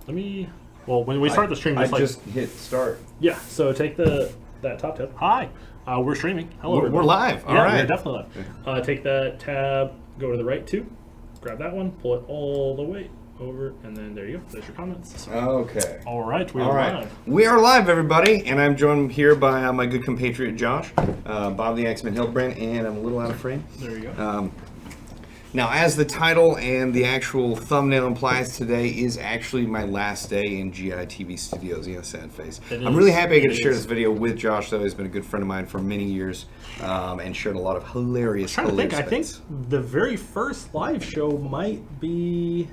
Let me. Well, when we start the stream, just hit start. Yeah. So take that top tab. Hi. We're streaming. Hello. We're live. All yeah, right. we're definitely live. Take that tab. Go to the right too. Grab that one. Pull it all the way over, and then there you go. There's your comments. Okay. All right. We are live. We are live, everybody, and I'm joined here by my good compatriot Josh, Bob the Axeman Hildebrand, and I'm a little out of frame. There you go. Now, as the title and the actual thumbnail implies, today is actually my last day in GI TV Studios. You know, sad face. I'm really happy I get to share this video with Josh, though. He's been a good friend of mine for many years and shared a lot of hilarious I think the very first live show might be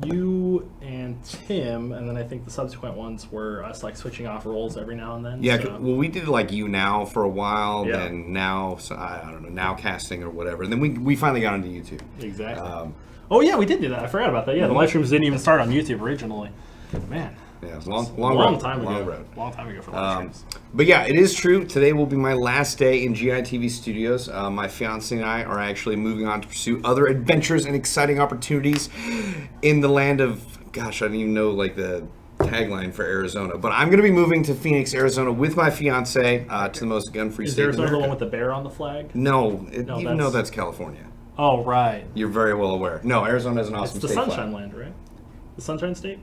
you and Tim, and then I think the subsequent ones were us like switching off roles every now and then. Yeah, so. well, we did like You Now for a while, yeah. then Now, so I don't know, Now Casting or whatever, and then we finally got onto YouTube. Exactly. Oh yeah, we did do that. I forgot about that. Yeah, the live streams didn't even start on YouTube originally. Man. Yeah, long time ago. road. Long time ago for live streams. But yeah, it is true. Today will be my last day in GI TV Studios. My fiance and I are actually moving on to pursue other adventures and exciting opportunities in the land of, gosh, I don't even know like the tagline for Arizona. But I'm going to be moving to Phoenix, Arizona with my fiance to the most gun-free state in America. Is Arizona the one with the bear on the flag? No, even though that's California. Oh, right. You're very well aware. No, Arizona is an awesome state. It's the Sunshine Land, right? The Sunshine State?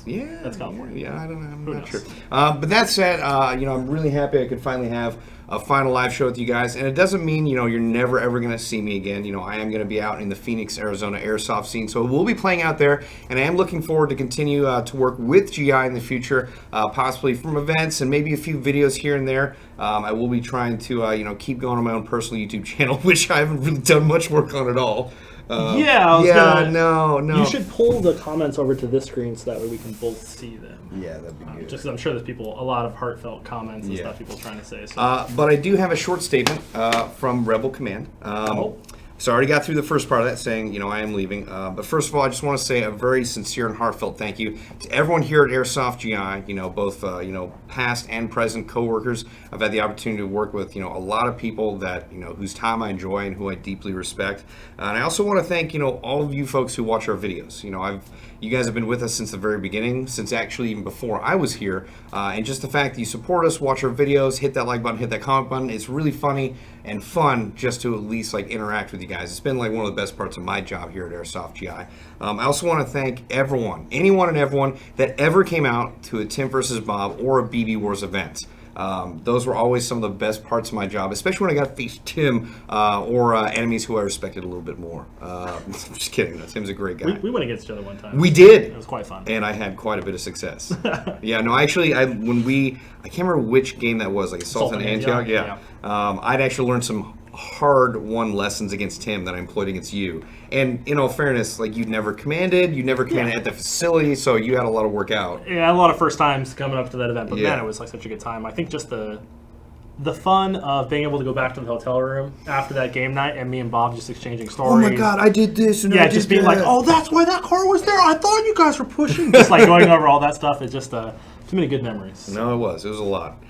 Yeah, that's California. Yeah, I don't know. I'm not sure. But that said, I'm really happy I could finally have a final live show with you guys. And it doesn't mean, you're never ever going to see me again. I am going to be out in the Phoenix, Arizona Airsoft scene. So we'll be playing out there. And I am looking forward to continue to work with GI in the future, possibly from events and maybe a few videos here and there. I will be trying to, keep going on my own personal YouTube channel, which I haven't really done much work on at all. No. You should pull the comments over to this screen so that way we can both see them. Yeah, that'd be good. Just because I'm sure there's a lot of heartfelt comments and stuff people trying to say. So. But I do have a short statement from Rebel Command. So I already got through the first part of that saying, I am leaving. But first of all, I just want to say a very sincere and heartfelt thank you to everyone here at Airsoft GI, both, past and present coworkers. I've had the opportunity to work with, a lot of people that, whose time I enjoy and who I deeply respect. And I also want to thank, all of you folks who watch our videos. You guys have been with us since the very beginning, since actually even before I was here. And just the fact that you support us, watch our videos, hit that like button, hit that comment button. It's really funny and fun just to at least interact with you guys. It's been one of the best parts of my job here at Airsoft GI. I also want to thank anyone and everyone that ever came out to a Tim versus Bob or a BB Wars event. Those were always some of the best parts of my job, especially when I got to face Tim or enemies who I respected a little bit more. I'm just kidding. No, Tim's a great guy. We went against each other one time. We did. It was quite fun. And I had quite a bit of success. Yeah, no, actually, I can't remember which game that was, Assault on Antioch. Yeah. I'd actually learned some hard-won lessons against Tim that I employed against you. And in all fairness, you'd never commanded at the facility, so you had a lot of work out. Yeah, a lot of first times coming up to that event, but man, it was such a good time. I think just the fun of being able to go back to the hotel room after that game night and me and Bob just exchanging stories. Oh my God, I did this and I did just being that. oh, that's why that car was there. I thought you guys were pushing. Just going over all that stuff is just too many good memories. No, it was a lot.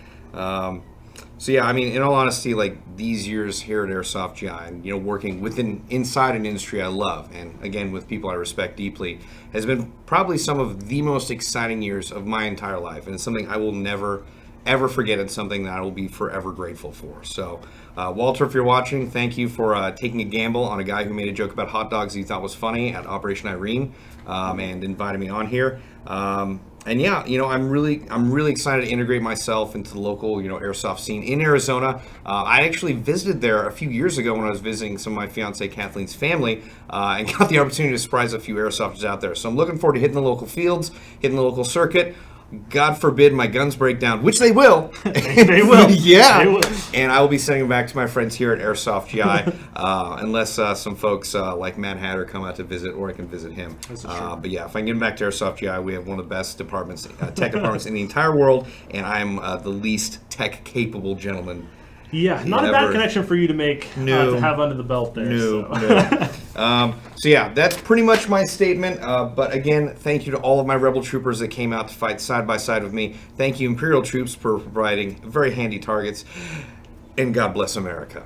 So yeah, in all honesty, these years here at Airsoft GI and, working inside an industry I love, and again, with people I respect deeply, has been probably some of the most exciting years of my entire life. And it's something I will never, ever forget. It's something that I will be forever grateful for. So, Walter, if you're watching, thank you for taking a gamble on a guy who made a joke about hot dogs he thought was funny at Operation Irene and invited me on here. And yeah, I'm really excited to integrate myself into the local, airsoft scene in Arizona. I actually visited there a few years ago when I was visiting some of my fiance Kathleen's family, and got the opportunity to surprise a few airsofters out there. So I'm looking forward to hitting the local fields, hitting the local circuit. God forbid my guns break down, which they will. They will. Yeah. They will. And I will be sending them back to my friends here at Airsoft GI, unless some folks like Matt Hatter come out to visit, or I can visit him. But yeah, if I can get them back to Airsoft GI, we have one of the best departments, tech departments in the entire world, and I'm the least tech-capable gentleman. Yeah, not a bad connection for you to make, to have under the belt there. So yeah, that's pretty much my statement. But again, thank you to all of my Rebel troopers that came out to fight side by side with me. Thank you, Imperial troops, for providing very handy targets. And God bless America.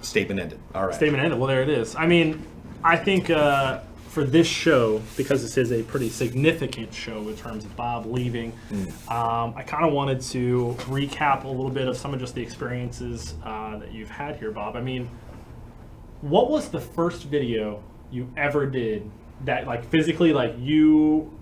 Statement ended. All right. Statement ended. Well, there it is. I think for for this show, because this is a pretty significant show in terms of Bob leaving, I kind of wanted to recap a little bit of some of just the experiences that you've had here, Bob. I mean, what was the first video you ever did that, like, physically, like, you...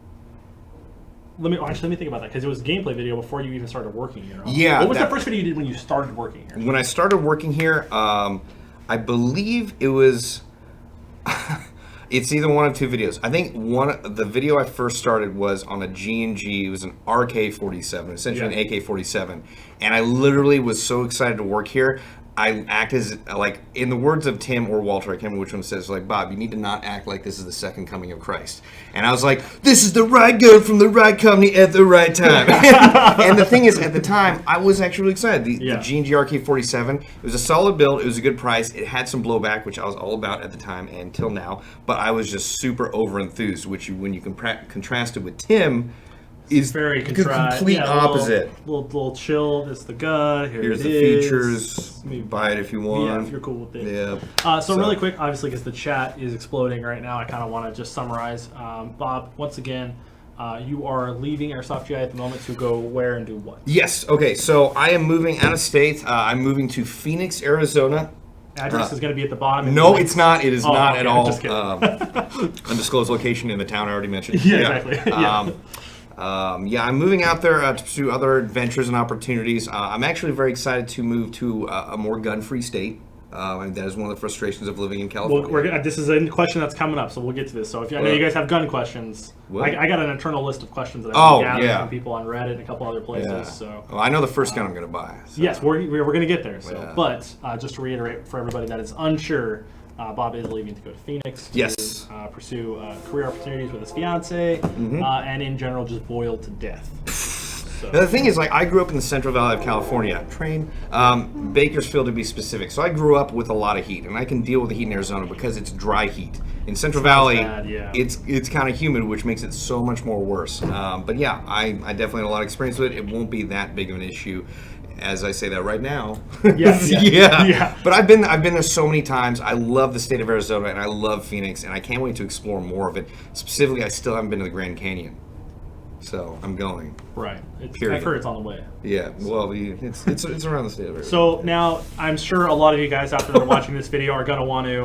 Let me think about that, because it was a gameplay video before you even started working here. Yeah. What was the first video you did when you started working here? When I started working here, I believe it was... It's either one of two videos. I think the video I first started was on a G&G. It was an RK-47, essentially an AK-47. And I literally was so excited to work here. I act as, like, in the words of Tim or Walter, I can't remember which one says, like, Bob, you need to not act like this is the second coming of Christ. And I was like, this is the right gun from the right company at the right time. And the thing is, at the time, I was actually really excited. The G&G RK-47, it was a solid build. It was a good price. It had some blowback, which I was all about at the time and till now. But I was just super over-enthused, which when you contrast it with Tim, is very the complete opposite. Little chill. It's the gun. Here's the features. Buy it if you want. Yeah, if you're cool with it. Yeah. So really quick, obviously, because the chat is exploding right now, I kind of want to just summarize. Bob, once again, you are leaving Airsoft GI at the moment to go where and do what? Yes. Okay. So I am moving out of state. I'm moving to Phoenix, Arizona. Address is going to be at the bottom. No, it's not. It is not okay, at all. Just kidding. Undisclosed location in the town I already mentioned. Yeah, exactly. I'm moving out there to pursue other adventures and opportunities. I'm actually very excited to move to a more gun-free state. And that is one of the frustrations of living in California. Well, this is a question that's coming up, so we'll get to this. So if I know you guys have gun questions, I got an internal list of questions that I've gathered from people on Reddit and a couple other places. Yeah. So well, I know the first gun I'm going to buy. So. Yes, we're going to get there. So, but just to reiterate for everybody that is unsure. Bob is leaving to go to Phoenix to pursue career opportunities with his fiance, and in general just boiled to death. So. Now, the thing is, like, I grew up in the Central Valley of California, Bakersfield to be specific. So I grew up with a lot of heat, and I can deal with the heat in Arizona because it's dry heat. In Central Valley, it's kind of humid, which makes it so much more worse. But yeah, I definitely had a lot of experience with it. It won't be that big of an issue. As I say that right now. Yeah. But I've been there so many times. I love the state of Arizona and I love Phoenix and I can't wait to explore more of it. Specifically, I still haven't been to the Grand Canyon. So I'm going. Right. I've heard it's on the way. Yeah. Well, it's around the state of Arizona. So now I'm sure a lot of you guys out there that are watching this video are going to want to,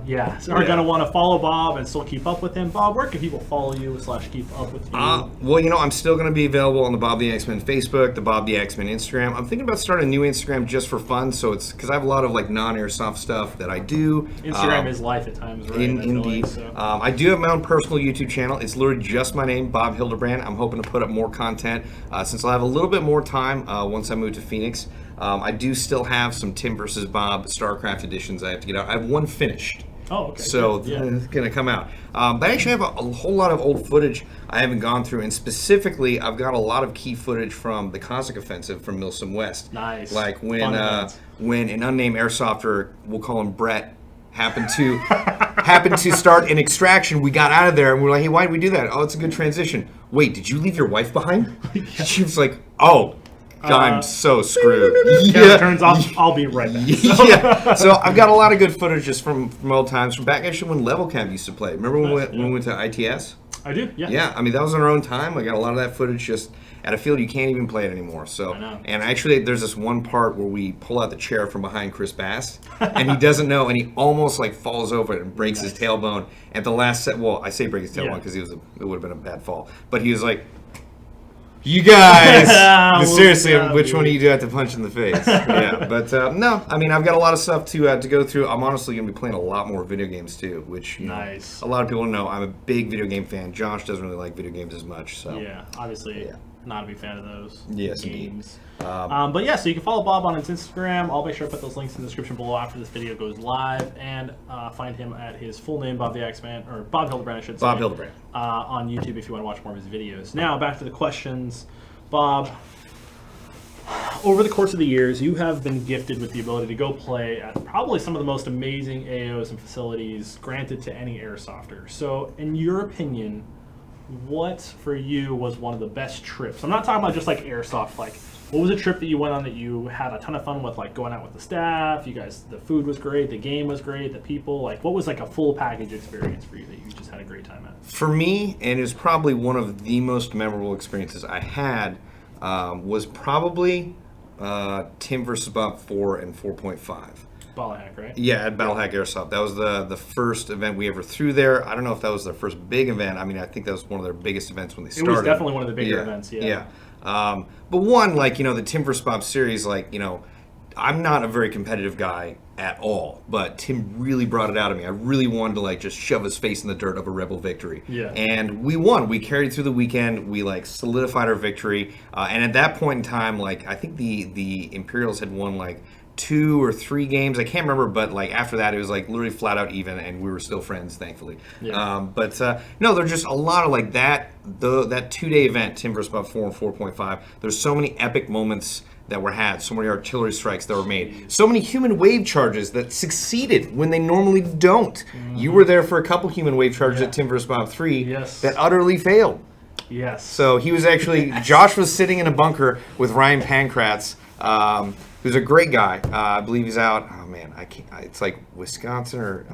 going to want to follow Bob and still keep up with him. Bob, where can people follow you / keep up with you? Well, I'm still going to be available on the Bob the Axeman Facebook, the Bob the Axeman Instagram. I'm thinking about starting a new Instagram just for fun. So it's because I have a lot of like non-airsoft stuff that I do. Instagram is life at times, right? Indeed. I do have my own personal YouTube channel. It's literally just my name, Bob Hildebrand. I'm hoping to put up more content since I'll have a little bit more time once I move to Phoenix. I do still have some Tim versus Bob StarCraft editions I have to get out. I have one finished. Oh, okay. So it's going to come out. But I actually have a whole lot of old footage I haven't gone through. And specifically, I've got a lot of key footage from the Cossack Offensive from Milsom West. Nice. Like when an unnamed airsofter, we'll call him Brett, happened to start an extraction. We got out of there and we're like, hey, why did we do that? Oh, it's a good transition. Wait, did you leave your wife behind? She was like, oh, I'm so screwed. Yeah, turns off. I'll be right back. So I've got a lot of good footage just from old times, from back actually when Level Camp used to play. Remember when we went to ITS? I do, yeah. Yeah, I mean, that was in our own time. I got a lot of that footage just at a field you can't even play it anymore. So, I know. And actually, there's this one part where we pull out the chair from behind Chris Bass, and he doesn't know, and he almost like falls over it and breaks his tailbone. At the last set, well, I say break his tailbone because it would have been a bad fall, but he was like, you guys, seriously, which one of you do I have to punch in the face? Yeah, but no, I mean, I've got a lot of stuff to go through. I'm honestly going to be playing a lot more video games too, which nice. A lot of people know I'm a big video game fan. Josh doesn't really like video games as much, so yeah, obviously not a big fan of those games. Indeed. But yeah, so you can follow Bob on his Instagram. I'll make sure to put those links in the description below after this video goes live, and find him at his full name, Bob the Axeman, or Bob Hildebrand, I should say. Bob Hildebrand. On YouTube if you want to watch more of his videos. Now, back to the questions. Bob, over the course of the years, you have been gifted with the ability to go play at probably some of the most amazing AOs and facilities granted to any airsofter. So, in your opinion, what for you was one of the best trips? I'm not talking about just like Airsoft. Like, what was a trip that you went on that you had a ton of fun with, like going out with the staff? You guys, the food was great, the game was great, the people. Like, what was like a full package experience for you that you just had a great time at? For me, and it was probably one of the most memorable experiences I had, was probably Tim versus Bob 4 and 4.5. Ball hack, right? Yeah, at Battle Hack Airsoft. That was the first event we ever threw there. I don't know if that was their first big event. I mean, I think that was one of their biggest events when they started. It was definitely one of the bigger events, yeah. But one, like, the Tim vs. Bob series, like, I'm not a very competitive guy at all, but Tim really brought it out of me. I really wanted to, like, just shove his face in the dirt of a Rebel victory. Yeah. And we won. We carried through the weekend. We, like, solidified our victory. And at that point in time, like, I think the Imperials had won, like, 2 or 3 games. I can't remember, but like after that, it was like literally flat out even, and we were still friends, thankfully. Yeah. No, there's just a lot of like that 2-day event, Tim vs. Bob 4 and 4.5. There's so many epic moments that were had, so many artillery strikes that were made, so many human wave charges that succeeded when they normally don't. Mm-hmm. You were there for a couple human wave charges at Tim vs. Bob 3 that utterly failed. Yes. So he was actually, Josh was sitting in a bunker with Ryan Pankratz, who's a great guy. I believe he's out. Oh man, I can't. It's like Wisconsin or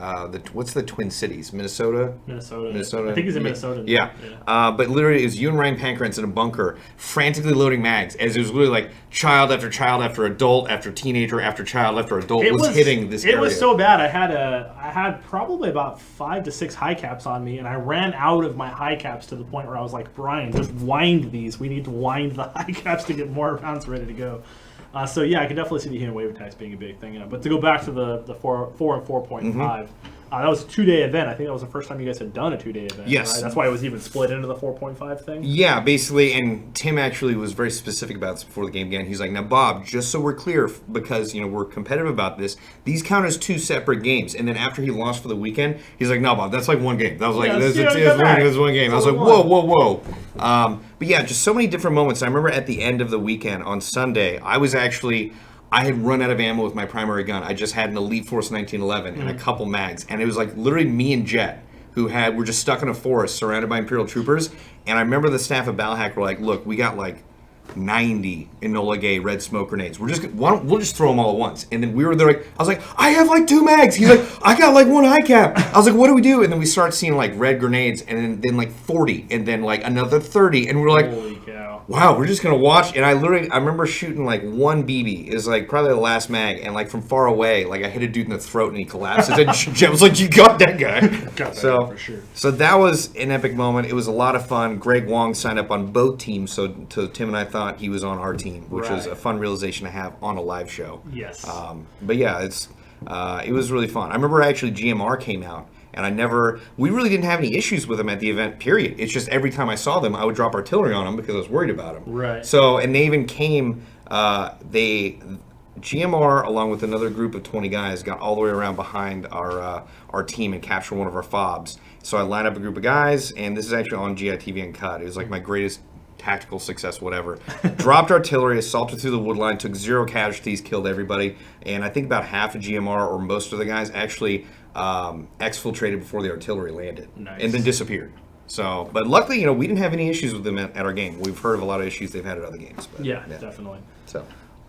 what's the Twin Cities? Minnesota. I think he's in Minnesota. Yeah. But literally, it was you and Ryan Pankratz in a bunker, frantically loading mags, as it was literally like child after adult after teenager after child after adult was hitting this area. It was so bad. I had probably about 5 to 6 high caps on me, and I ran out of my high caps to the point where I was like, Brian, just wind these. We need to wind the high caps to get more rounds ready to go. So yeah, I can definitely see the human wave attacks being a big thing. But to go back to the 4 and 4.5, that was a 2-day event. I think that was the first time you guys had done a 2-day event. Yes. Right? That's why it was even split into the 4.5 thing. Yeah, basically, and Tim actually was very specific about this before the game began. He's like, now Bob, just so we're clear, because we're competitive about this, these count as 2 separate games. And then after he lost for the weekend, he's like, no, Bob, that's like one game. That was like, this is one game. I was like, whoa. But yeah, just so many different moments. I remember at the end of the weekend on Sunday, I had run out of ammo with my primary gun. I just had an Elite Force 1911 and a couple mags. And it was like literally me and Jet were just stuck in a forest surrounded by Imperial troopers. And I remember the staff of Battlehack were like, look, we got like 90 Enola Gay red smoke grenades. We'll just throw them all at once. And then we were there like, I was like, I have like 2 mags. He's like, I got like 1 high cap. I was like, what do we do? And then we start seeing like red grenades and then like 40 and then like another 30. And we're like, holy cow. Wow, we're just gonna watch. And I remember shooting like 1 BB. It was like probably the last mag, and like from far away, like I hit a dude in the throat and he collapses. And Jim was like, "You got that guy." For sure. So that was an epic moment. It was a lot of fun. Greg Wong signed up on both teams, so Tim and I thought he was on our team, which was a fun realization to have on a live show. Yes. But yeah, it was really fun. I remember actually GMR came out. And we really didn't have any issues with them at the event, period. It's just every time I saw them, I would drop artillery on them because I was worried about them. Right. So, and they even came, GMR, along with another group of 20 guys, got all the way around behind our team and captured one of our fobs. So I lined up a group of guys, and this is actually on GITV Uncut. It was like my greatest tactical success, whatever. Dropped artillery, assaulted through the wood line, took 0 casualties, killed everybody. And I think about half of GMR, or most of the guys, actually exfiltrated before the artillery landed. Nice. And then disappeared. So, but luckily, we didn't have any issues with them at our game. We've heard of a lot of issues they've had at other games. But, yeah, definitely.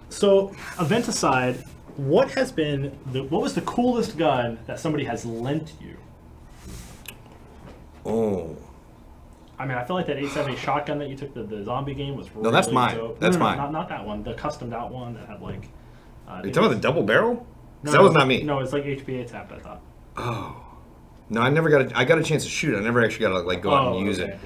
So, event aside, what was the coolest gun that somebody has lent you? Oh. I mean, I feel like that 870 shotgun that you took the zombie game was really No, that's mine. dope. That's no, mine. Not that one. The customed out one that had like. You're talking about the double barrel? No, that was not me. No, it's like HPA tapped, I thought. Oh. No, I got a chance to shoot it. I never actually got to like go out and use it.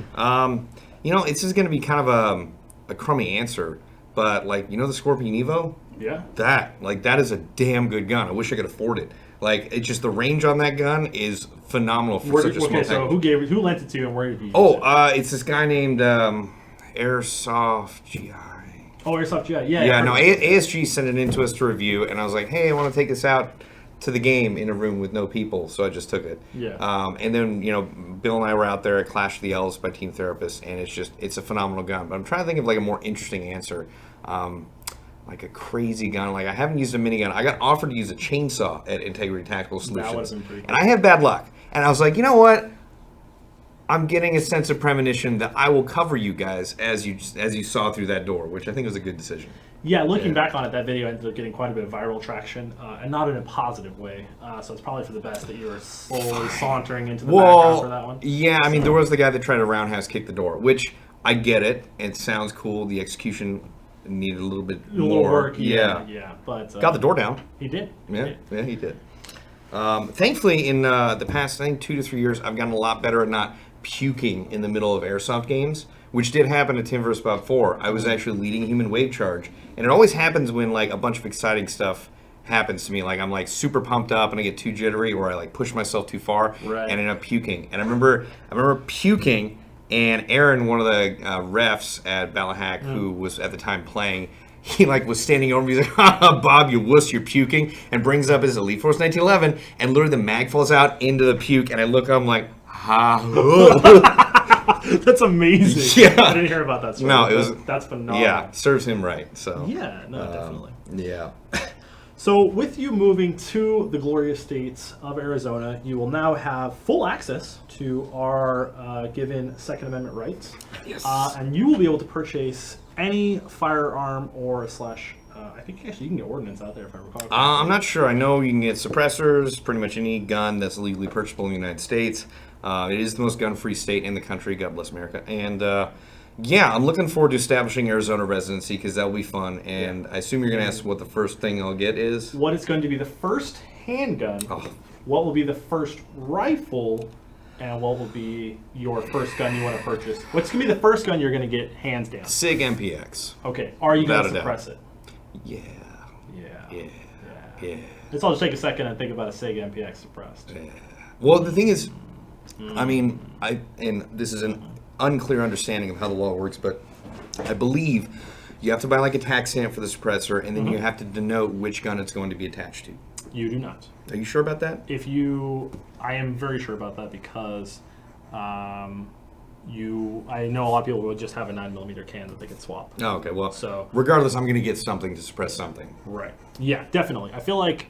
It's just going to be kind of a crummy answer, but like, the Scorpion Evo? Yeah. That is a damn good gun. I wish I could afford it. Like, it's just the range on that gun is phenomenal for such a small package. So who lent it to you and where did you use it? It's this guy named Airsoft GI. Oh, Airsoft GI. Yeah. Yeah, no, ASG sent it in to us to review, and I was like, hey, I want to take this out to the game in a room with no people, so I just took it. Yeah. And then, Bill and I were out there at Clash of the Elves by Team Therapists, and it's a phenomenal gun. But I'm trying to think of like a more interesting answer. Like a crazy gun. Like, I haven't used a minigun. I got offered to use a chainsaw at Integrity Tactical Solutions. That wasn't pretty cool. And I had bad luck. And I was like, you know what? I'm getting a sense of premonition that I will cover you guys as you saw through that door, which I think was a good decision. Yeah, looking back on it, that video ended up getting quite a bit of viral traction, and not in a positive way. So it's probably for the best that you were slowly sauntering into the background for that one. Yeah, I mean, there was the guy that tried to roundhouse kick the door, which I get it. It sounds cool. The execution needed a little bit more work. Yeah. But got the door down. He did. Yeah, he did. Thankfully, in the past, I think 2 to 3 years, I've gotten a lot better at not puking in the middle of airsoft games, which did happen at Tim vs. Bob 4. I was actually leading human wave charge, and it always happens when like a bunch of exciting stuff happens to me. Like I'm like super pumped up and I get too jittery, or I like push myself too far and end up puking. And I remember puking, and Aaron, one of the refs at Ballahack, who was at the time playing, he like was standing over me. He's like, Bob, you wuss, you're puking, and brings up his Elite Force 1911, and literally the mag falls out into the puke, and I look up, I'm like, That's amazing. Yeah. I didn't hear about that story. No, that's phenomenal. Yeah, serves him right. So yeah, no, definitely. Yeah. So with you moving to the glorious states of Arizona, you will now have full access to our given Second Amendment rights. Yes. And you will be able to purchase any firearm or slash. I think actually you can get Ordinance out there if I recall. I'm not sure. I know you can get suppressors, pretty much any gun that's legally purchasable in the United States. It is the most gun-free state in the country. God bless America. And yeah, I'm looking forward to establishing Arizona residency because that'll be fun. And I assume you're going to ask what the first thing I'll get is? What is going to be the first handgun? Oh. What will be the first rifle? And what will be your first gun you want to purchase? What's going to be the first gun you're going to get hands down? SIG MPX. Okay. Are you going to suppress it? Yeah. Let's all just take a second and think about a SIG MPX suppressed. Yeah. Well, the thing is, I mean, and this is an unclear understanding of how the law works, but I believe you have to buy like a tax stamp for the suppressor, and then you have to denote which gun it's going to be attached to. You do not. Are you sure about that? I am very sure about that because I know a lot of people will just have a 9mm can that they can swap. Oh, okay. Well, so regardless, I'm going to get something to suppress something. Right. Yeah, definitely. I feel like,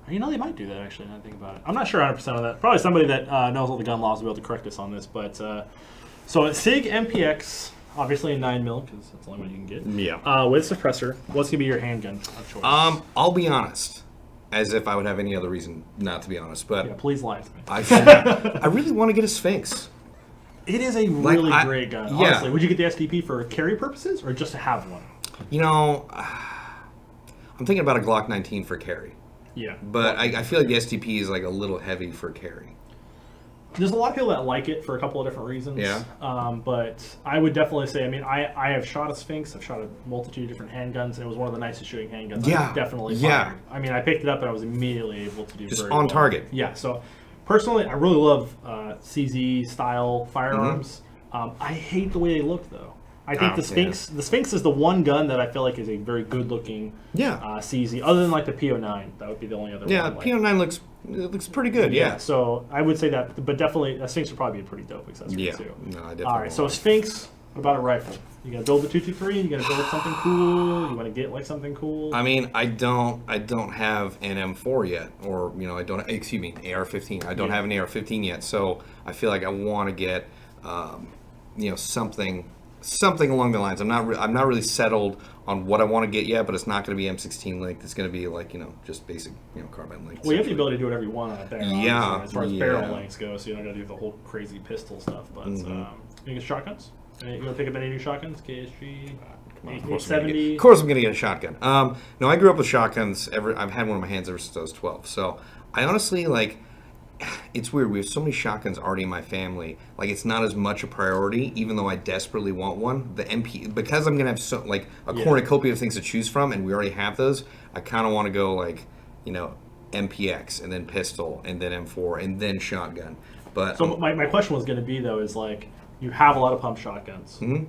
they might do that actually, now that I think about it. I'm not sure 100% of that. Probably somebody that knows all the gun laws will be able to correct us on this. But so a SIG MPX, obviously a 9mm, because that's the only one you can get. Yeah. With suppressor, what's going to be your handgun of choice? I'll be honest, as if I would have any other reason not to be honest. But yeah, please lie to me. I really want to get a Sphinx. It is a really great gun, honestly. Yeah. Would you get the SDP for carry purposes or just to have one? You know, I'm thinking about a Glock 19 for carry. Yeah. But I feel like the SDP is like a little heavy for carry. There's a lot of people that like it for a couple of different reasons. Yeah. But I would definitely say, I have shot a Sphinx. I've shot a multitude of different handguns, and it was one of the nicest shooting handguns I've definitely fired. I picked it up, and I was immediately able to do just very on well. target. Yeah, so personally, I really love CZ-style firearms. I hate the way they look, though. I think the Sphinx is the one gun that I feel like is a very good-looking CZ, other than like the PO9. That would be the only other one. Yeah, PO9 looks pretty good, yeah. So I would say that, but definitely a Sphinx would probably be a pretty dope accessory too. No, I definitely All right, so a Sphinx, what about a rifle? You gonna build the 223? You gonna build something cool? You want to get like something cool? I mean, I don't have an M4 yet, or I don't. Excuse me, AR-15. I don't have an AR-15 yet, so I feel like I want to get, something along the lines. I'm not really settled on what I want to get yet, but it's not going to be M16 length. It's going to be like just basic carbine length. Well, you have the ability to do whatever you want on it there. Yeah, as far as barrel lengths go, so you don't got to do the whole crazy pistol stuff. But you get shotguns. You want to pick up any new shotguns? KSG, 870. Of course, I'm going to get a shotgun. No, I grew up with shotguns. I've had one in my hands ever since I was 12. So I honestly it's weird. We have so many shotguns already in my family. Like, it's not as much a priority, even though I desperately want one. The MP, because I'm gonna have a cornucopia of things to choose from, and we already have those. I kind of want to go MPX and then pistol and then M4 and then shotgun. But so my question was going to be though is you have a lot of pump shotguns. Mm-hmm.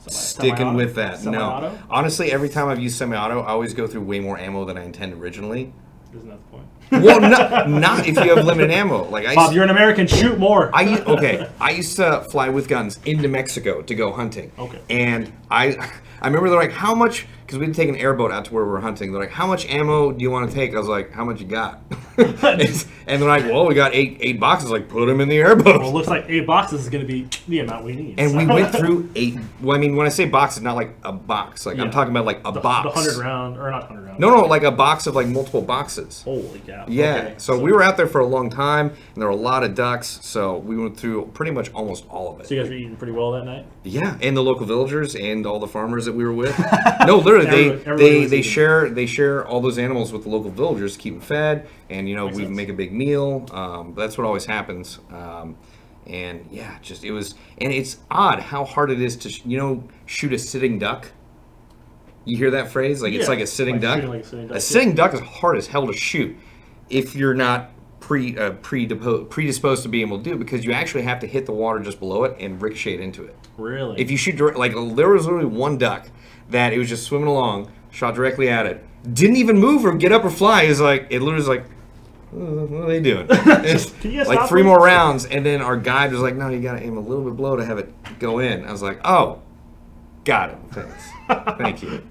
Sticking with that. Semi-auto? No, honestly, every time I've used semi-auto, I alwaed go through way more ammo than I intended originally. Isn't that the point? Well, not if you have limited ammo. Bob, you're an American. Shoot more. I used to fly with guns into Mexico to go hunting. Okay. And I remember they're like, how much because we'd take an airboat out to where we were hunting. They're like, how much ammo do you want to take? I was like, how much you got? And they're like, well, we got eight boxes. Like, put them in the airboat. Well, it looks like 8 boxes is going to be the amount we need. And we went through 8. Well, I mean, when I say boxes, not like a box. Like, I'm talking about like a box. The 100 round, or not 100 round. No, like a box of like multiple boxes. Holy cow. Yeah. Okay. So we were out there for a long time, and there were a lot of ducks. So we went through pretty much almost all of it. So you guys were eating pretty well that night? Yeah, and the local villagers and all the farmers that we were with. No, literally, they share all those animals with the local villagers to keep them fed, and we make a big meal. That's what always happens. And yeah, it's odd how hard it is to shoot a sitting duck. You hear that phrase? Like, it's like a sitting duck. Like a sitting duck. A sitting duck is hard as hell to shoot if you're not predisposed to being able to do it, because you actually have to hit the water just below it and ricochet into it. Really? If you shoot like, there was literally one duck that it was just swimming along, shot directly at it, didn't even move or get up or fly. It literally was like, what are they doing? Like 3 more rounds, and then our guide was like, no, you got to aim a little bit below to have it go in. I was like, oh, got it. Thanks. Thank you.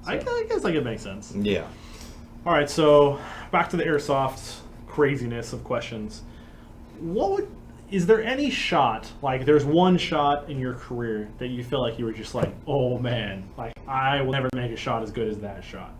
I guess it makes sense. Yeah. All right, so back to the airsoft craziness of questions. Is there any shot, like there's one shot in your career that you feel like you were just like, oh man, like I will never make a shot as good as that shot?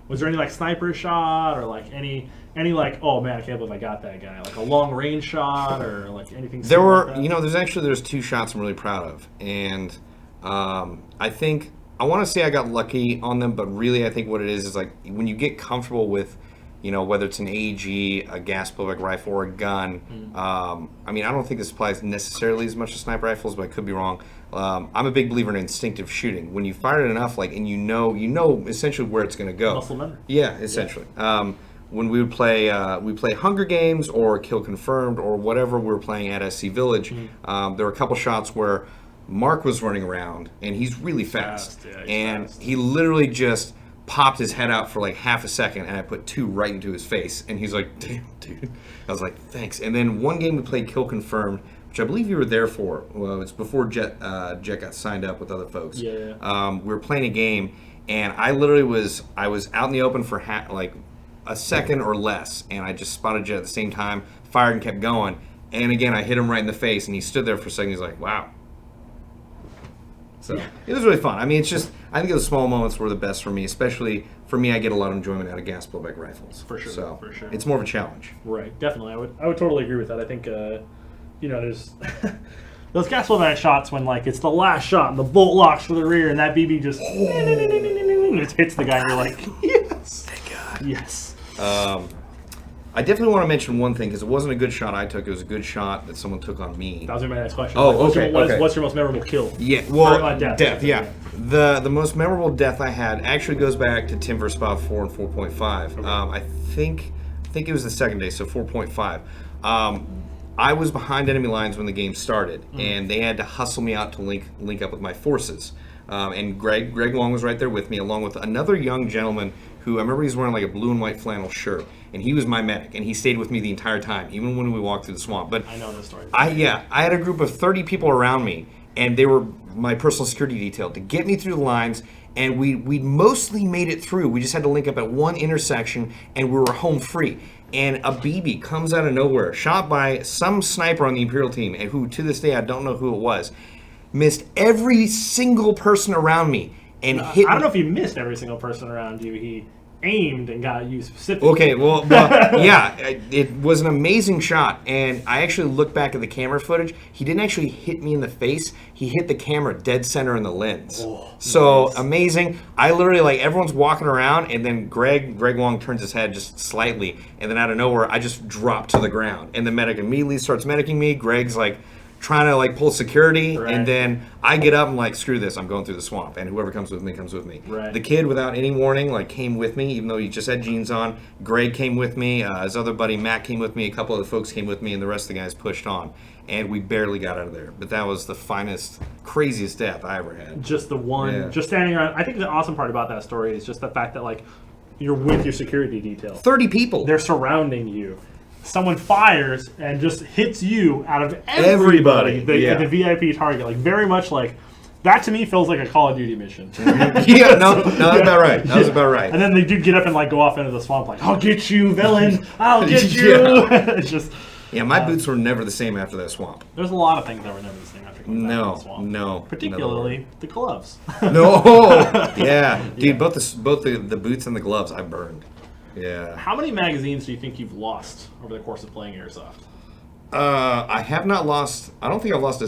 Was there any like sniper shot, or like any like, oh man, I can't believe I got that guy, like a long range shot, or like anything? There were, like that? there's 2 shots I'm really proud of, and I think I want to say I got lucky on them, but really I think what it is like when you get comfortable with, whether it's an AEG, a gas blowback rifle, or a gun. I mean, I don't think this applies necessarily as much to sniper rifles, but I could be wrong. I'm a big believer in instinctive shooting. When you fire it enough, like, and you know essentially where it's going to go. Muscle memory. Yeah, essentially. Yeah. When we would play, Hunger Games or Kill Confirmed or whatever we were playing at SC Village, there were a couple shots where Mark was running around, and he's really fast. He literally just popped his head out for like half a second, and I put 2 right into his face, and he's like, damn, dude. I was like, thanks. And then one game we played Kill Confirmed, which I believe you were there for. Well, it's before Jet got signed up with other folks. Yeah. We were playing a game, and I literally was out in the open for like a second or less, and I just spotted Jet at the same time, fired and kept going, and again I hit him right in the face, and he stood there for a second. He's like, wow. So it was really fun. I mean, I think those small moments were the best for me, especially for me. I get a lot of enjoyment out of gas blowback rifles. For sure. So for sure. It's more of a challenge. Right. Definitely. I would totally agree with that. I think, there's those gas blowback shots when like it's the last shot and the bolt locks for the rear and that BB just hits the guy and you're like, yes. Thank God. Yes. I definitely want to mention one thing, because it wasn't a good shot I took. It was a good shot that someone took on me. That was my next question. Oh, What's your most memorable kill? Yeah, well, death. Yeah. The most memorable death I had actually goes back to Tim vs. Bob 4 and 4.5. Okay. I think it was the second day, so 4.5. I was behind enemy lines when the game started, and they had to hustle me out to link up with my forces. And Greg Long was right there with me, along with another young gentleman who I remember he was wearing like a blue and white flannel shirt, and he was my medic, and he stayed with me the entire time, even when we walked through the swamp. But I know this story. I had a group of 30 people around me, and they were my personal security detail to get me through the lines, and we mostly made it through. We just had to link up at one intersection, and we were home free. And a BB comes out of nowhere, shot by some sniper on the Imperial team, and who to this day I don't know who it was, missed every single person around me and hit. I don't know if he missed every single person around you. He aimed and got you specifically. Okay, well yeah, it was an amazing shot, and I actually looked back at the camera footage. He didn't actually hit me in the face. He hit the camera dead center in the lens. Oh, so nice. Amazing. I literally, like, everyone's walking around, and then Greg Long turns his head just slightly, and then out of nowhere, I just drop to the ground, and the medic immediately starts medicing me. Greg's like trying to like pull security, right. And then I get up and like, screw this, I'm going through the swamp, and whoever comes with me comes with me. Right. The kid, without any warning, like came with me, even though he just had jeans on. Greg came with me, his other buddy Matt came with me, a couple other folks came with me, and the rest of the guys pushed on, and we barely got out of there. But that was the finest, craziest death I ever had. Just the one, just standing around. I think the awesome part about that story is just the fact that like you're with your security detail. 30 people. They're surrounding you. Someone fires and just hits you out of everybody. The VIP target, like very much like That to me feels like a Call of Duty mission. Yeah, no, that's about right. That was about right. And then the dude get up and like go off into the swamp like, I'll get you, villain. I'll get you. It's just. Yeah, my boots were never the same after that swamp. There's a lot of things that were never the same after going back to the swamp. No. Particularly the gloves. No. Yeah, dude, both the boots and the gloves I burned. Yeah. How many magazines do you think you've lost over the course of playing Airsoft? I have not lost. I don't think I've lost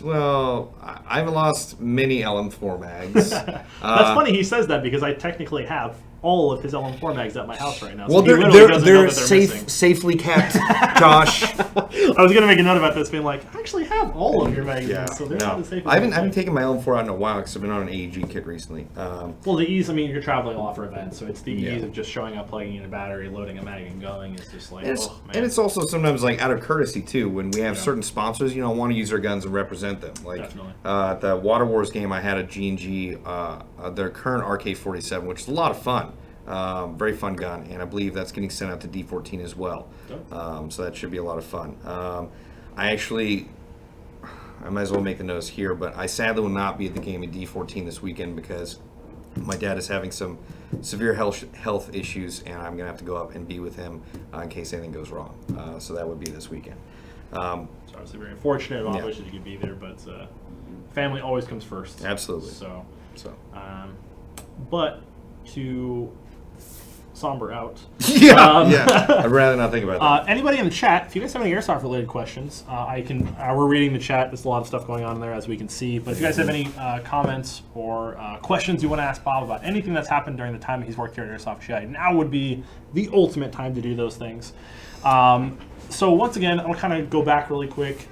I haven't lost many LM4 mags. That's funny he says that because I technically have all of his LM4 mags at my house right now. Well, so they're safely kept, Josh. I was going to make a note about this, being like, I actually have all of your magazines, Yeah, so they're not as safe as I haven't taken my LM4 out in a while because I've been on an AEG kit recently. Well, the ease, I mean, you're traveling a lot for events, so it's the Yeah. ease of just showing up, plugging in a battery, loading a mag, and going. It's just like, And it's also sometimes like out of courtesy too when we have certain sponsors, want to use their guns and represent them. Like Definitely. The Water Wars game, I had a G&G, their current RK-47, which is a lot of fun. Very fun gun, and I believe that's getting sent out to D14 as well. So that should be a lot of fun. I might as well make the notes here, but I sadly will not be at the game at D14 this weekend because my dad is having some severe health issues, and I'm going to have to go up and be with him in case anything goes wrong. So that would be this weekend. It's obviously very unfortunate. I wish that you could be there, but family always comes first. Absolutely. So. But to somber out. I'd rather not think about that. Anybody in the chat, if you guys have any Airsoft related questions, we're reading the chat. There's a lot of stuff going on in there as we can see. But if you guys have any comments or questions you want to ask Bob about anything that's happened during the time he's worked here at Airsoft GI, now would be the ultimate time to do those things. So once again, I'll kind of go back really quick.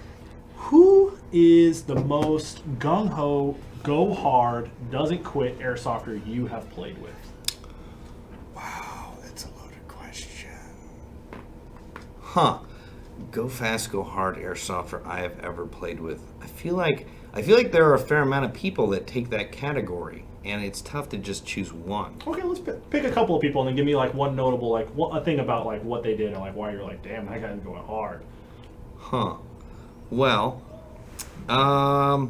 Who is the most gung-ho, go hard, doesn't quit Airsofter you have played with? Wow, that's a loaded question. Huh. Go fast, go hard Airsofter I have ever played with. I feel like there are a fair amount of people that take that category, and it's tough to just choose one. Okay, let's pick a couple of people and then give me like one notable, like a thing about like what they did and like why you're like, damn, that guy's going hard. Huh. Well, I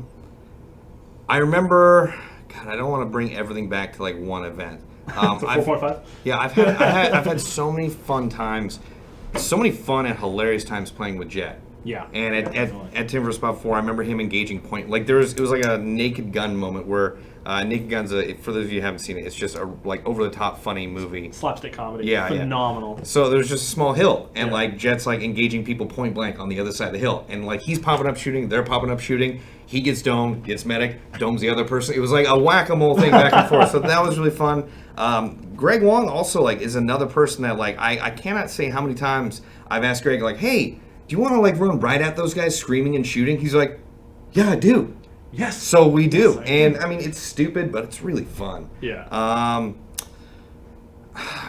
remember. God, I don't want to bring everything back to like one event. 4.5. Yeah, I've had so many fun times, so many fun and hilarious times playing with Jet. Yeah. And at Timber Spot 4, I remember him engaging point. Like it was like a Naked Gun moment where Naked Gun's for those of you who haven't seen it, it's just a like over the top funny movie. Slapstick comedy. Yeah, phenomenal. Yeah. So there's just a small hill, and like Jet's like engaging people point blank on the other side of the hill, and like he's popping up shooting, they're popping up shooting. He gets domed, gets medic, domes the other person. It was like a whack-a-mole thing back and forth. So that was really fun. Greg Wong also like is another person that like I cannot say how many times I've asked Greg like, hey, do you want to like run right at those guys screaming and shooting? He's like, yeah, I do. Yes. So we do, and I mean it's stupid, but it's really fun. Yeah. I'm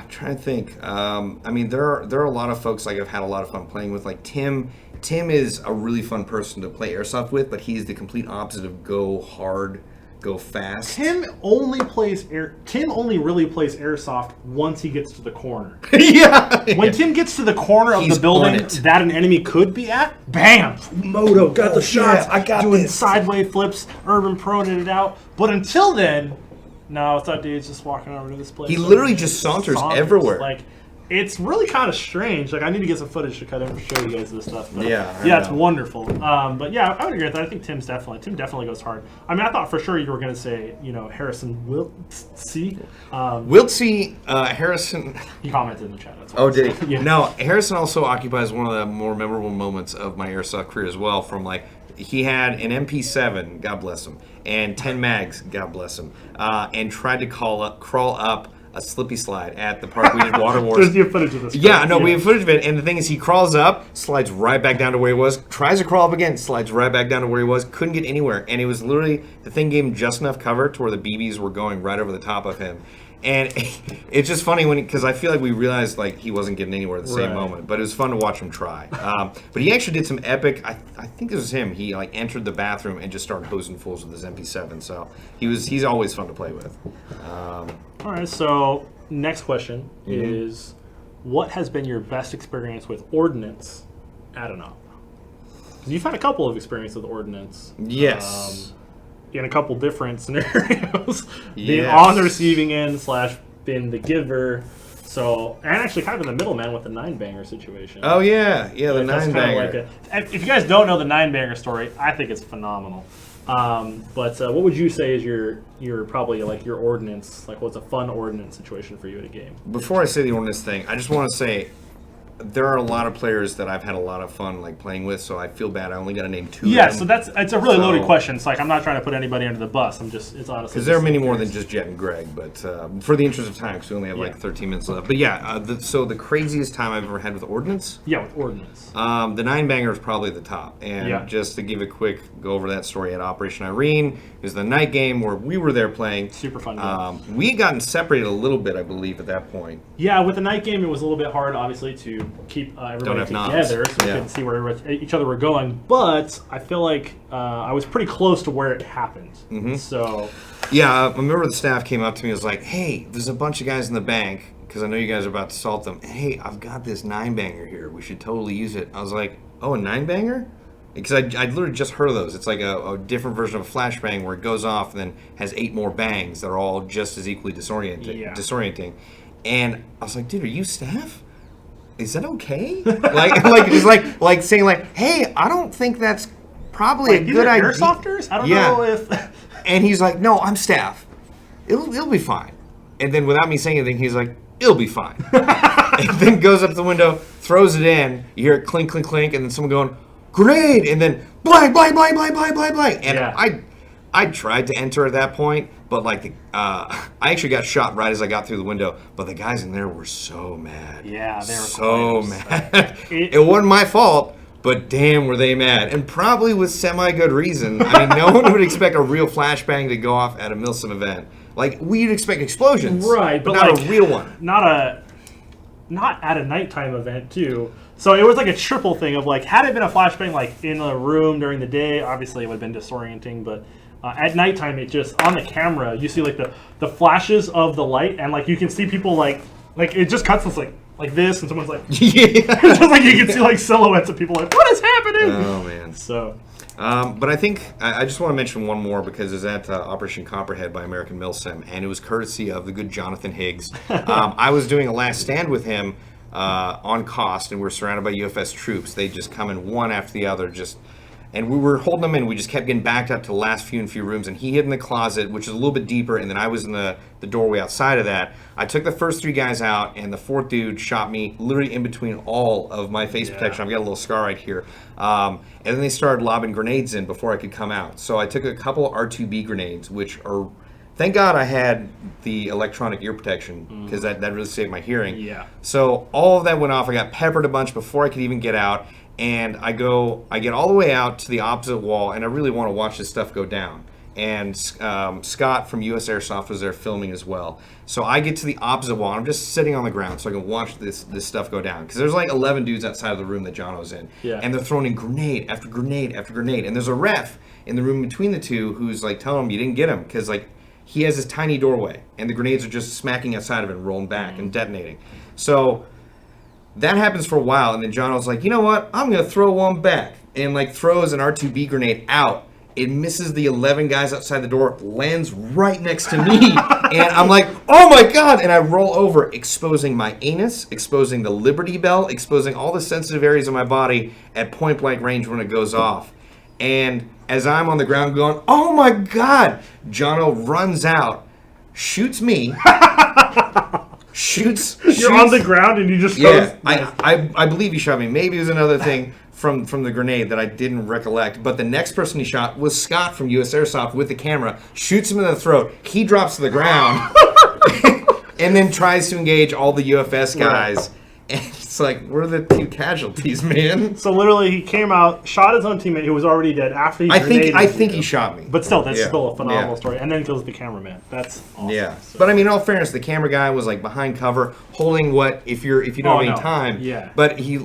trying to think. I mean there are a lot of folks like I've had a lot of fun playing with. Like Tim is a really fun person to play Airsoft with, but he's the complete opposite of go hard, go fast. Tim only really plays Airsoft once he gets to the corner. Yeah. When Tim gets to the corner of the building that an enemy could be at, bam! Moto, got the shots. I got doing this. sideways flips, urban proning it out. But until then, no, it's that dude's just walking over to this place. He literally just saunters everywhere. Like, it's really kind of strange. Like, I need to get some footage to cut in to show you guys this stuff. But Yeah, it's wonderful. But yeah, I would agree with that. I think Tim definitely goes hard. I mean, I thought for sure you were going to say, Harrison Wiltsey. Harrison. He commented in the chat. That's Oh, did he? Yeah. No, Harrison also occupies one of the more memorable moments of my Airsoft career as well. From like, he had an MP7, God bless him, and 10 mags, God bless him, and tried to crawl up a slippy slide at the park we did Water Wars. There's footage of this. Yeah, no, we have footage of it, and the thing is, he crawls up, slides right back down to where he was, tries to crawl up again, slides right back down to where he was, couldn't get anywhere, and it was literally, the thing gave him just enough cover to where the BBs were going right over the top of him. And it's just funny because I feel like we realized like he wasn't getting anywhere at the same moment, but it was fun to watch him try. But he actually did some epic. I think this was him. He like entered the bathroom and just started hosing fools with his MP7. So he's always fun to play with. All right. So next question is, what has been your best experience with Ordinance at an op? Because you've had a couple of experiences with Ordinance. Yes. in a couple different scenarios, being Yes. on the receiving end / being the giver. So, and actually kind of in the middleman with the 9-banger situation. Oh yeah, the That's kind of 9-banger. if you guys don't know the 9-banger story, I think it's phenomenal. But what would you say is your probably like your ordinance, like what's a fun ordinance situation for you at a game? Before I say the ordinance thing, I just want to say there are a lot of players that I've had a lot of fun like playing with, so I feel bad. I only got to name 2 Yeah, of them. so it's a really loaded So- question. It's like I'm not trying to put anybody under the bus. It's honestly Because there are just many more curious. than just Jet and Greg, but for the interest of time, because we only have like 13 minutes left. But yeah, so the craziest time I've ever had with Ordinance, Yeah, with ordinance. the 9-banger is probably the top. And Yeah. just to give a quick go over that story at Operation Irene, it was the night game where we were there playing. Super fun game. We had gotten separated a little bit, I believe, at that point. Yeah, with the night game, it was a little bit hard, obviously, to keep everybody have knobs. together, so we Yeah. couldn't see where each other were going. But I feel like I was pretty close to where it happened. Mm-hmm. So Yeah, I remember the staff came up to me and was like, hey, there's a bunch of guys in the bank, because I know you guys are about to assault them. Hey, I've got this 9-banger here. We should totally use it. I was like, oh, a 9-banger? Because I literally just heard of those. It's like a different version of a flashbang where it goes off and then has 8 more bangs that are all just as equally disorienting. And I was like, dude, are you staff? Is that okay? like like saying like, hey, I don't think that's probably a these good are idea. airsofters? I don't Yeah. know if And he's like, no, I'm staff. It'll be fine. And then without me saying anything, he's like, it'll be fine. And then goes up the window, throws it in. You hear it clink, clink, clink, and then someone going, grenade! And then blank, blank, blank, blank, blank, blank, blank. And Yeah. I tried to enter at that point, but like I actually got shot right as I got through the window. But the guys in there were so mad. Yeah, they were so quite mad. It- It wasn't my fault. But damn, were they mad. And probably with semi-good reason. I mean, no one would expect a real flashbang to go off at a Milsim event. Like, we'd expect explosions. Right, but but not like, a real one. not at a nighttime event too. So it was like a triple thing of like, had it been a flashbang like in a room during the day, obviously it would have been disorienting. But at nighttime, it just on the camera, you see like the flashes of the light, and like you can see people like it just cuts us like this, and someone's like, Yeah. just like you can see like silhouettes of people like, what is happening? Oh, man. So But I think, I just want to mention one more because it's at Operation Copperhead by American Milsim, and it was courtesy of the good Jonathan Higgs. I was doing a last stand with him on cost, and we're surrounded by UFS troops. They just come in one after the other, and we were holding them in. We just kept getting backed up to the last few rooms, and he hid in the closet, which is a little bit deeper, and then I was in the doorway outside of that. I took the first 3 guys out, and the 4th dude shot me literally in between all of my face protection. I've got a little scar right here. And then they started lobbing grenades in before I could come out. So I took a couple R2B grenades, which are... Thank God I had the electronic ear protection, because that really saved my hearing. Yeah. So all of that went off. I got peppered a bunch before I could even get out. And I get all the way out to the opposite wall, and I really want to watch this stuff go down. And Scott from US Airsoft was there filming as well. So I get to the opposite wall, and I'm just sitting on the ground so I can watch this stuff go down. Because there's like 11 dudes outside of the room that John was in. Yeah. And they're throwing in grenade after grenade after grenade. And there's a ref in the room between the two who's like telling him you didn't get him. Because like he has this tiny doorway, and the grenades are just smacking outside of it and rolling back and detonating. So... that happens for a while, and then John was like, you know what? I'm going to throw one back. And, like, throws an R2B grenade out. It misses the 11 guys outside the door, lands right next to me. And I'm like, oh, my God. And I roll over, exposing my anus, exposing the Liberty Bell, exposing all the sensitive areas of my body at point-blank range when it goes off. And as I'm on the ground going, oh, my God, Jono runs out, shoots me. Shoots. you're on the ground and you just Yeah, Nice. I believe he shot me. Maybe it was another thing from the grenade that I didn't recollect. But the next person he shot was Scott from US Airsoft with the camera. Shoots him in the throat. He drops to the ground and then tries to engage all the UFS guys. And it's like, we're the 2 casualties, man. So literally, he came out, shot his own teammate who was already dead after he I grenaded think you. he shot me. But still, that's Yeah. still a phenomenal Yeah. story. And then kills the cameraman. That's awesome. Yeah, So- but I mean, in all fairness, the camera guy was like behind cover, holding what if you don't Oh, have any no. time. Yeah. But he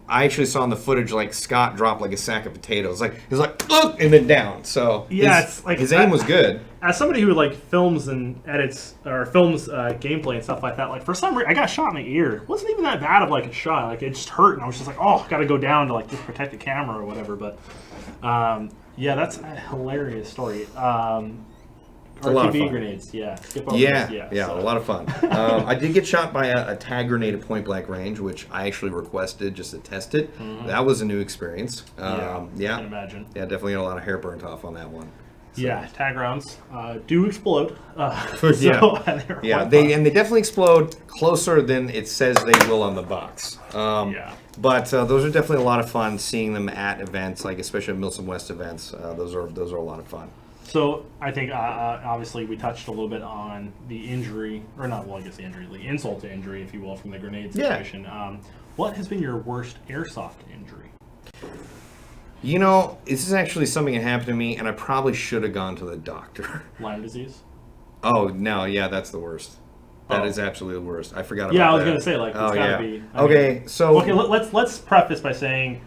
I actually saw in the footage like Scott drop like a sack of potatoes, like he was like ugh, and then down. So Yeah, his, it's like his aim was good. As somebody who like films and edits or films gameplay and stuff like that, like for some reason I got shot in the ear. It wasn't even that bad of like a shot. Like it just hurt, and I was just like, oh, got to go down to like just protect the camera or whatever. But Yeah, that's a hilarious story. A lot of RTB fun. grenades, yeah. Skip over Yeah, those, yeah, so. a lot of fun. I did get shot by a tag grenade at point blank range, which I actually requested just to test it. That was a new experience. I Yeah, can imagine. yeah, definitely got a lot of hair burnt off on that one. So. Yeah, tag rounds do explode. Yeah, yeah, they definitely explode closer than it says they will on the box. But those are definitely a lot of fun. Seeing them at events, like especially at Milsom West events, those are a lot of fun. So I think obviously we touched a little bit on the injury, or not, well, I guess the injury, the insult to injury, if you will, from the grenade situation. Yeah. What has been your worst airsoft injury? You know, this is actually something that happened to me, and I probably should have gone to the doctor. Lyme disease? Oh, no, yeah, that's the worst. That is absolutely the worst. I forgot about that. Yeah, I was going to say, like, it's got to be. Okay, so... Okay, let's preface by saying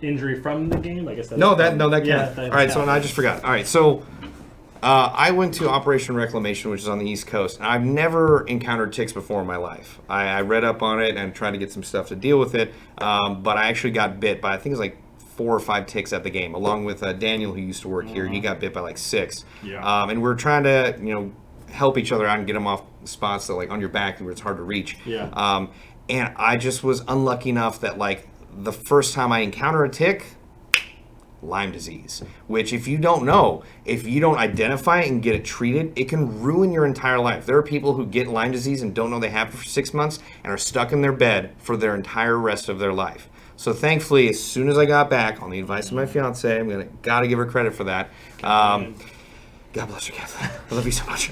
injury from the game, I guess that's... No, that can't. Yeah, all right, so I just forgot. All right, so I went to Operation Reclamation, which is on the East Coast, and I've never encountered ticks before in my life. I read up on it and tried to get some stuff to deal with it, but I actually got bit by, I think it was like 4 or 5 ticks at the game, along with Daniel, who used to work here. He got bit by like 6. Yeah. And we're trying to, help each other out and get them off spots that, like, on your back where it's hard to reach. Yeah. And I just was unlucky enough that, like, the first time I encounter a tick, Lyme disease, which if you don't know, if you don't identify it and get it treated, it can ruin your entire life. There are people who get Lyme disease and don't know they have it for 6 months and are stuck in their bed for their entire rest of their life. So thankfully, as soon as I got back, on the advice of my fiance, gotta give her credit for that. God bless her, Kathleen. I love you so much.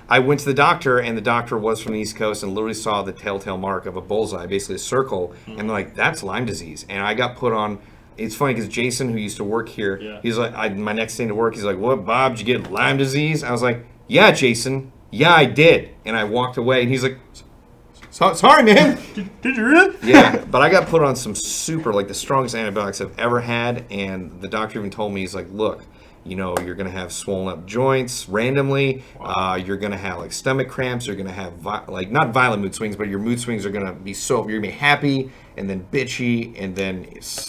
I went to the doctor, and the doctor was from the East Coast and literally saw the telltale mark of a bullseye, basically a circle, and they're like, that's Lyme disease. And I got put on... It's funny because Jason, who used to work here, he's like, my next day to work, he's like, what, Bob, did you get Lyme disease? I was like, yeah, Jason, yeah, I did. And I walked away, and he's like, sorry, man. Did you really? Yeah, but I got put on some super, like, the strongest antibiotics I've ever had, and the doctor even told me, he's like, look, you're going to have swollen up joints randomly. Wow. You're going to have, like, stomach cramps. You're going to have, not violent mood swings, but your mood swings are going to be you're going to be happy and then bitchy and then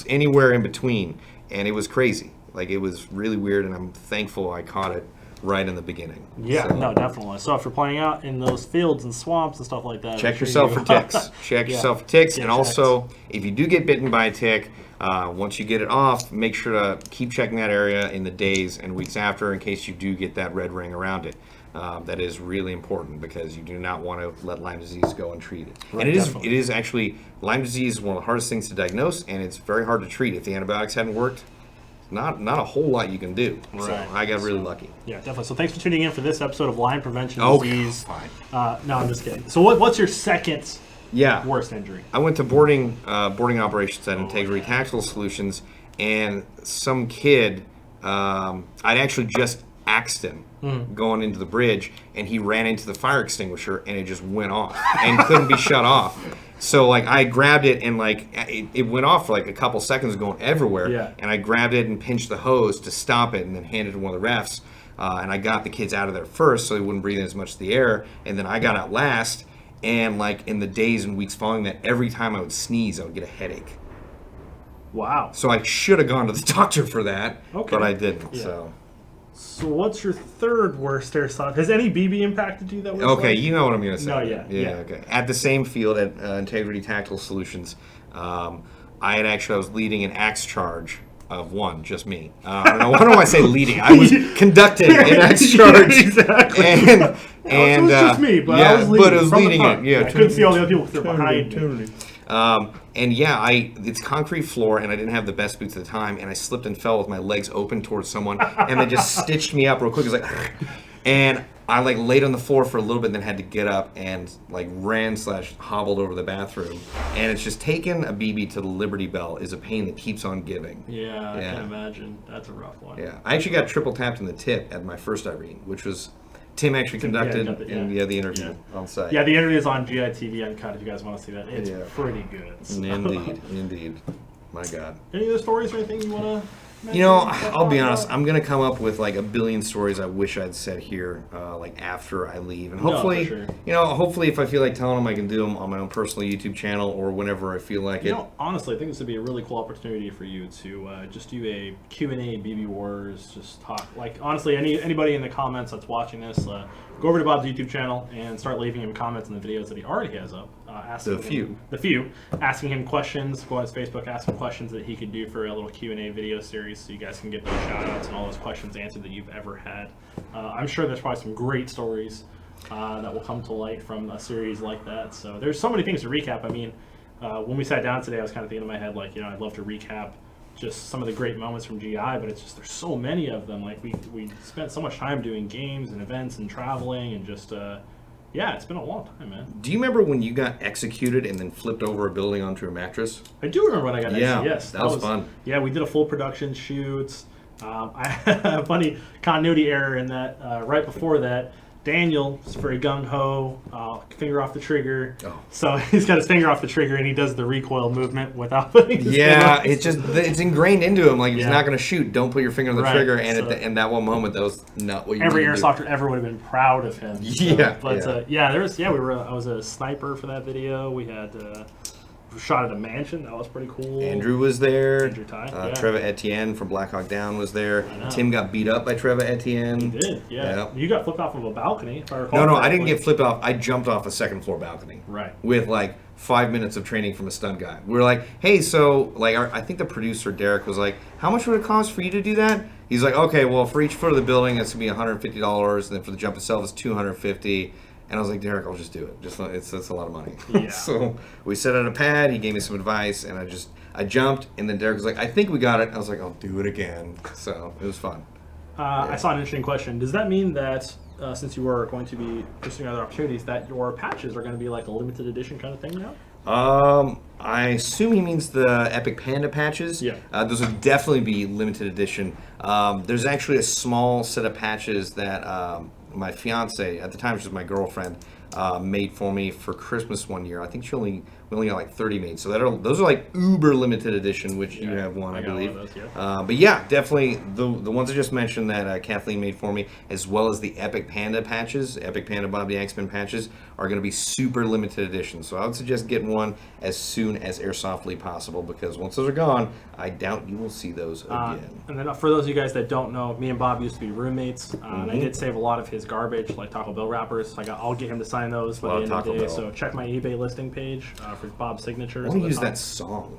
anywhere in between. And it was crazy. Like, it was really weird, and I'm thankful I caught it right in the beginning. Yeah, no, definitely. So if you're playing out in those fields and swamps and stuff like that, check yourself for ticks. Check yourself for ticks. And also, if you do get bitten by a tick, once you get it off, make sure to keep checking that area in the days and weeks after in case you do get that red ring around it. That is really important because you do not want to let Lyme disease go untreated. Right, and it is actually, Lyme disease is one of the hardest things to diagnose, and it's very hard to treat. If the antibiotics hadn't worked, not a whole lot you can do. Right. So I got really lucky. Yeah, definitely. So thanks for tuning in for this episode of Lyme Prevention Disease. Fine. No, I'm just kidding. So what's your second worst injury? I went to boarding operations at Integrity Tactical Solutions, and some kid, I'd actually just axed him going into the bridge, and he ran into the fire extinguisher, and it just went off and couldn't be shut off. So, like, I grabbed it, and, like, it went off for, like, a couple seconds going everywhere. Yeah. And I grabbed it and pinched the hose to stop it and then handed it to one of the refs. And I got the kids out of there first so they wouldn't breathe in as much of the air. And then I got out last. And, like, in the days and weeks following that, every time I would sneeze, I would get a headache. Wow. So I should have gone to the doctor for that, but I didn't. Yeah. So what's your third worst airsoft? Has any BB impacted you that was Okay, you know what I'm going to say. No, yeah. Okay. At the same field at Integrity Tactical Solutions, I was leading an axe charge of one, just me. I don't know why I say leading. I was conducting an axe charge. Exactly. And it was just me, but I was leading. But it was leading it. Yeah, I couldn't see all the other people because they're behind me. And it's concrete floor, and I didn't have the best boots at the time, and I slipped and fell with my legs open towards someone, and they just stitched me up real quick. It was like, and I like laid on the floor for a little bit, and then had to get up and like ran/hobbled over the bathroom, and it's just taking a BB to the Liberty Bell is a pain that keeps on giving. Yeah, I can imagine. That's a rough one. Yeah, I actually got triple tapped in the tip at my first Irene, which was. Tim actually conducted the interview on site. Yeah, the interview is on GITV Uncut if you guys want to see that. It's pretty good. So. Indeed. My God. Any other stories or anything you want to You know, I'll be honest. I'm gonna come up with like a billion stories I wish I'd said here, like after I leave, and hopefully, sure. hopefully, if I feel like telling them, I can do them on my own personal YouTube channel or whenever I feel like You it. know, honestly, I think this would be a really cool opportunity for you to just do a Q&A BB Wars, just talk. Like, honestly, anybody in the comments that's watching this, go over to Bob's YouTube channel and start leaving him comments on the videos that he already has up. Asking asking him questions. Go on his Facebook, ask him questions that he could do for a little Q&A video series, so you guys can get those shout outs and all those questions answered that you've ever had. I'm sure there's probably some great stories that will come to light from a series like that. So there's so many things to recap. I mean, when we sat down today, I was kind of thinking in my head, like, I'd love to recap just some of the great moments from GI, but it's just there's so many of them. Like, we spent so much time doing games and events and traveling and just yeah, it's been a long time, man. Do you remember when you got executed and then flipped over a building onto a mattress? I do remember when I got yeah, yes, that was fun. Yeah, we did a full production shoot. I had a funny continuity error in that right before that. Daniel is very gung-ho, finger off the trigger. Oh. So he's got his finger off the trigger and he does the recoil movement without putting his finger off. It's ingrained into him. Like, if he's not going to shoot, don't put your finger on the trigger. And so in that one moment, that was not what you every airsofter ever would have been proud of him. So, yeah. But I was a sniper for that video. We had shot at a mansion. That was pretty cool. Andrew was there. Andrew Ty, Trevor Etienne from Black Hawk Down was there. Tim got beat up by Trevor Etienne. He did, yeah. You got flipped off of a balcony, if I recall. No, I didn't get flipped off. I jumped off a second floor balcony. Right. With like 5 minutes of training from a stunt guy. We were like, hey, so like I think the producer Derek was like, how much would it cost for you to do that? He's like, okay, well, for each foot of the building, it's gonna be $150, and then for the jump itself, it's $250. And I was like, Derek, I'll just do it. It's a lot of money. Yeah. So we set on a pad. He gave me some advice, and I jumped. And then Derek was like, I think we got it. I was like, I'll do it again. So it was fun. I saw an interesting question. Does that mean that since you are going to be pursuing other opportunities, that your patches are going to be like a limited edition kind of thing now? I assume he means the Epic Panda patches. Yeah. Those would definitely be limited edition. There's actually a small set of patches that my fiance, at the time she was my girlfriend, made for me for Christmas one year. I think we only got like 30 made. So those are like uber limited edition, which you have one, I believe. One of those, yeah. But yeah, definitely the ones I just mentioned that Kathleen made for me, as well as the Epic Panda patches, Epic Panda Bob the Axeman patches, are going to be super limited edition. So I would suggest getting one as soon as airsoftly possible, because once those are gone, I doubt you will see those again. And then for those of you guys that don't know, me and Bob used to be roommates, and I did save a lot of his garbage, like Taco Bell wrappers. I'll get him to sign those by the end of the day. So check my eBay listing page for Bob's signatures. I want to use that song.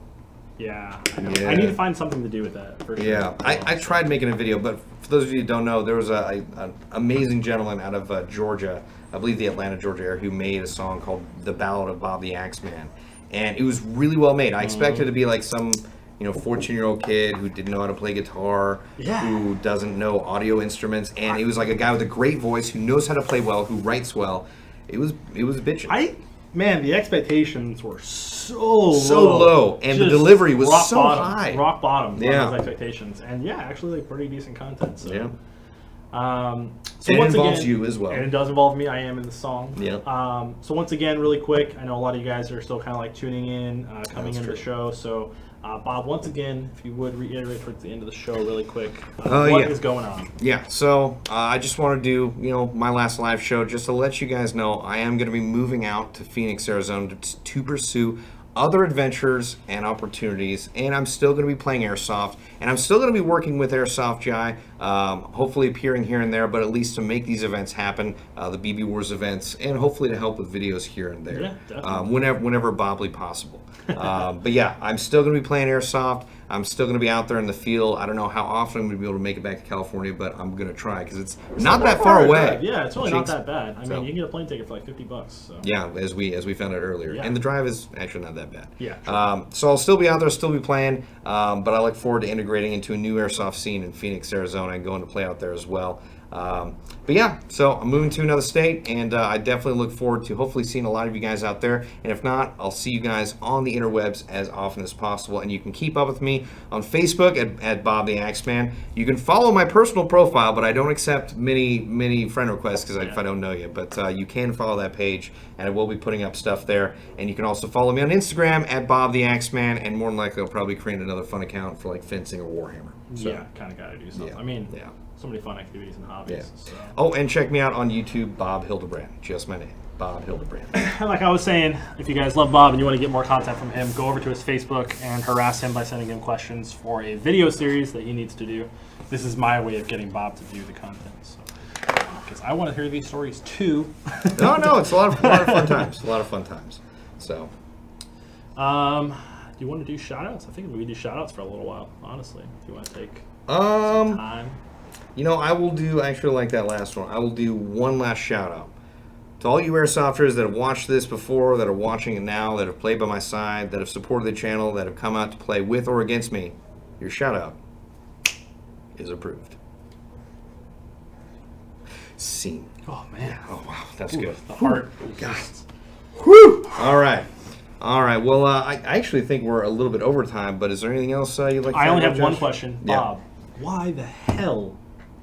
Yeah, I know. Yeah. I need to find something to do with that, for sure. Yeah, I tried making a video, but for those of you who don't know, there was an amazing gentleman out of Georgia, I believe the Atlanta, Georgia area, who made a song called The Ballad of Bob the Axeman. And it was really well made. I expected it to be like some 14-year-old kid who didn't know how to play guitar, who doesn't know audio instruments, and it was like a guy with a great voice who knows how to play well, who writes well. It was bitchin'. Man, the expectations were so low, and the delivery was so high. Rock bottom on those expectations. And actually like pretty decent content. So. Yeah. So and once it involves again, you as well. And it does involve me. I am in the song. Yeah. So once again, really quick, I know a lot of you guys are still kind of like tuning in, coming into the show. So Bob, once again, if you would reiterate towards the end of the show really quick, what is going on? Yeah, so I just want to do, my last live show just to let you guys know I am going to be moving out to Phoenix, Arizona to pursue other adventures and opportunities, and I'm still going to be playing Airsoft, and I'm still going to be working with Airsoft GI, hopefully appearing here and there, but at least to make these events happen, the BB Wars events, and hopefully to help with videos here and there, whenever Bobbly possible. But yeah, I'm still going to be playing Airsoft. I'm still going to be out there in the field. I don't know how often I'm going to be able to make it back to California, but I'm going to try because it's not that far away. Yeah, it's really not that bad. I mean, you can get a plane ticket for like $50. So. Yeah, as we found out earlier, and the drive is actually not that bad. Yeah. So I'll still be out there, still be playing, but I look forward to integrating into a new Airsoft scene in Phoenix, Arizona, and going to play out there as well. But yeah, so I'm moving to another state, and I definitely look forward to hopefully seeing a lot of you guys out there. And if not, I'll see you guys on the interwebs as often as possible. And you can keep up with me on Facebook at Bob the Axeman. You can follow my personal profile, but I don't accept many friend requests because if I don't know you. But you can follow that page, and I will be putting up stuff there. And you can also follow me on Instagram at Bob the Axeman, and more than likely I'll probably create another fun account for like fencing or Warhammer. So, yeah, kind of got to do something. yeah, I mean, yeah. so many fun activities and hobbies. Yeah. So. Oh, and check me out on YouTube, Bob Hildebrand. Just my name, Bob Hildebrand. Like I was saying, if you guys love Bob and you want to get more content from him, go over to his Facebook and harass him by sending him questions for a video series that he needs to do. This is my way of getting Bob to do the content. So, because I want to hear these stories too. No, it's a lot of fun times. A lot of fun times. So, do you want to do shout-outs? I think we do shout-outs for a little while, honestly. If you want to take some time. You know, I will do, I actually like that last one. I will do one last shout out to all you airsofters that have watched this before, that are watching it now, that have played by my side, that have supported the channel, that have come out to play with or against me. Your shout out is approved. Scene. Oh, man. Oh, wow. That's Ooh, good. The heart. God. Whew. All right. All right. Well, I actually think we're a little bit over time, but is there anything else you'd like to I only add, have one Josh? question. Yeah. Bob, why the hell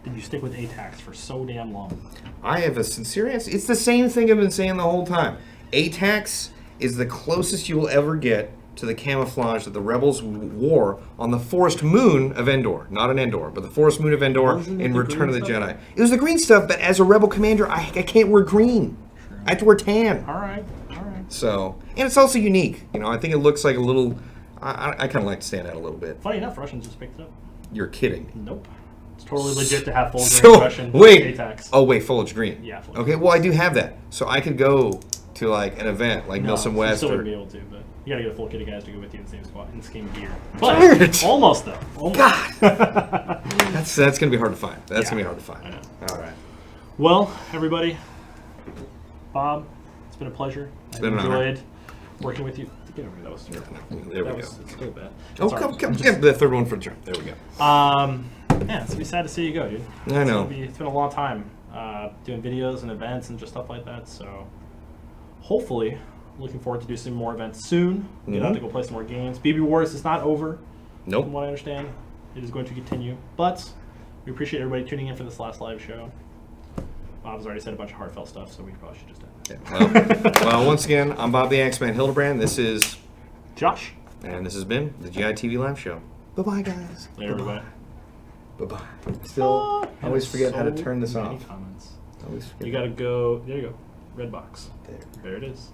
did you stick with ATAX for so damn long? I have a sincere answer. It's the same thing I've been saying the whole time. ATAX is the closest you will ever get to the camouflage that the Rebels wore on the Forest Moon of Endor. Not an Endor, but the Forest Moon of Endor Wasn't it in the Return of the green stuff? Jedi. It was the green stuff, but as a Rebel commander, I can't wear green. Sure. I have to wear tan. All right. All right. So, and it's also unique. You know, I think it looks like a little. I kind of like to stand out a little bit. Funny enough, Russians just picked it up. You're kidding. Nope. It's totally legit to have full green So Russian wait. ATAX. Oh wait, foliage green. Yeah, foliage Okay. Well, I do have that, so I could go to like an event like Milsom You West still or. wouldn't be able to, but you gotta get a full kit of guys to go with you in the same squad, in the same gear. But almost though. Almost. God. That's gonna be hard to find. That's Yeah. gonna be hard to find. I know. All right. Well, everybody, Bob, it's been a pleasure. I've been an enjoyed working with you. Get over here. That was terrible. There we That go. was it's so bad. Oh, Sorry. come. Yeah, the third one for the turn. There we go. Yeah, it's gonna be sad to see you go, dude. I know. It's been a long time doing videos and events and just stuff like that. So hopefully, looking forward to do some more events soon. Get out to go play some more games. BB Wars is not over. Nope. From what I understand, it is going to continue. But we appreciate everybody tuning in for this last live show. Bob's already said a bunch of heartfelt stuff, so we probably should just end. Yeah, well, once again, I'm Bob the Axeman Hildebrand. This is Josh. And this has been the GITV Live Show. Bye-bye, guys. Later, everybody. Bye-bye. Still, I always forget how to turn this many off. comments. I always forget. You gotta go. There you go. Red box. There. There it is.